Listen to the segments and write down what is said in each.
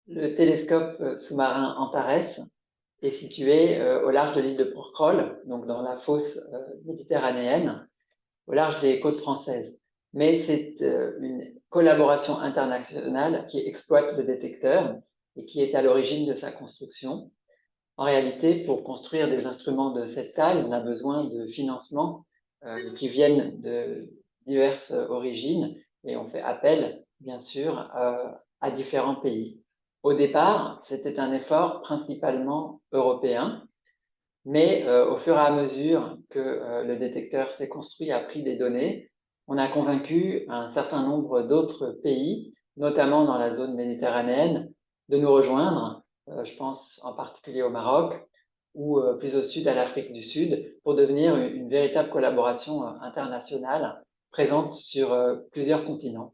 Le télescope sous-marin Antares est situé au large de l'île de Porquerolles, donc dans la fosse méditerranéenne, au large des côtes françaises. Mais c'est une collaboration internationale qui exploite le détecteur et qui est à l'origine de sa construction. En réalité, pour construire des instruments de cette taille, on a besoin de financements qui viennent de diverses origines et on fait appel, bien sûr, à différents pays. Au départ, c'était un effort principalement européen, mais au fur et à mesure que le détecteur s'est construit, a pris des données, on a convaincu un certain nombre d'autres pays, notamment dans la zone méditerranéenne, de nous rejoindre. Je pense en particulier au Maroc ou plus au sud à l'Afrique du Sud, pour devenir une véritable collaboration internationale présente sur plusieurs continents.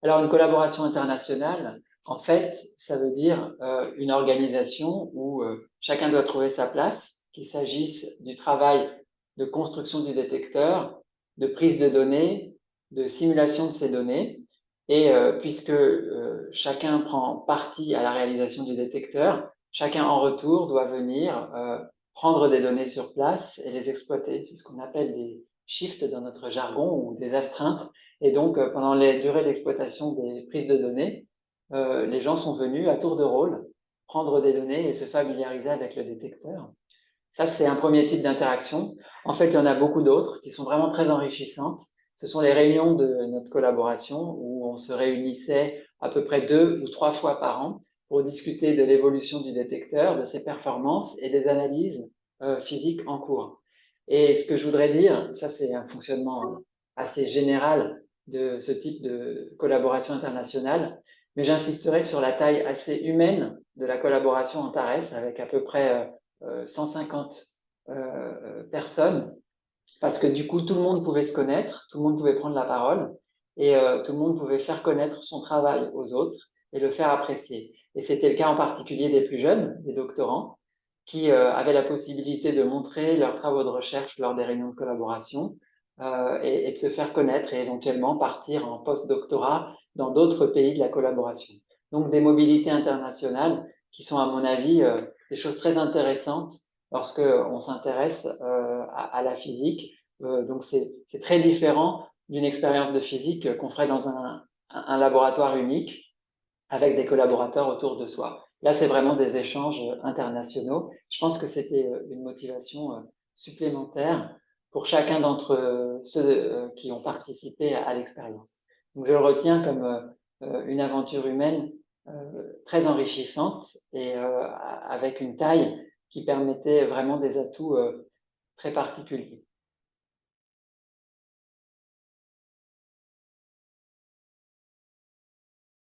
Alors, une collaboration internationale, en fait, ça veut dire une organisation où chacun doit trouver sa place, qu'il s'agisse du travail de construction du détecteur, de prise de données, de simulation de ces données. Et puisque chacun prend partie à la réalisation du détecteur, chacun en retour doit venir prendre des données sur place et les exploiter. C'est ce qu'on appelle des shifts dans notre jargon ou des astreintes. Et donc, pendant les durées d'exploitation des prises de données, les gens sont venus à tour de rôle prendre des données et se familiariser avec le détecteur. Ça, c'est un premier type d'interaction. En fait, il y en a beaucoup d'autres qui sont vraiment très enrichissantes. Ce sont les réunions de notre collaboration où on se réunissait à peu près 2 ou 3 fois par an pour discuter de l'évolution du détecteur, de ses performances et des analyses physiques en cours. Et ce que je voudrais dire, ça c'est un fonctionnement assez général de ce type de collaboration internationale, mais j'insisterai sur la taille assez humaine de la collaboration Antares avec à peu près 150 personnes, parce que du coup, tout le monde pouvait se connaître, tout le monde pouvait prendre la parole, et tout le monde pouvait faire connaître son travail aux autres et le faire apprécier. Et c'était le cas en particulier des plus jeunes, des doctorants, qui avaient la possibilité de montrer leurs travaux de recherche lors des réunions de collaboration et de se faire connaître et éventuellement partir en post-doctorat dans d'autres pays de la collaboration. Donc des mobilités internationales qui sont, à mon avis, des choses très intéressantes lorsque on s'intéresse à la physique. Donc c'est très différent d'une expérience de physique qu'on ferait dans un laboratoire unique avec des collaborateurs autour de soi. Là, c'est vraiment des échanges internationaux. Je pense que c'était une motivation supplémentaire pour chacun d'entre ceux qui ont participé à l'expérience. Donc, je le retiens comme une aventure humaine très enrichissante et avec une taille qui permettait vraiment des atouts très particuliers.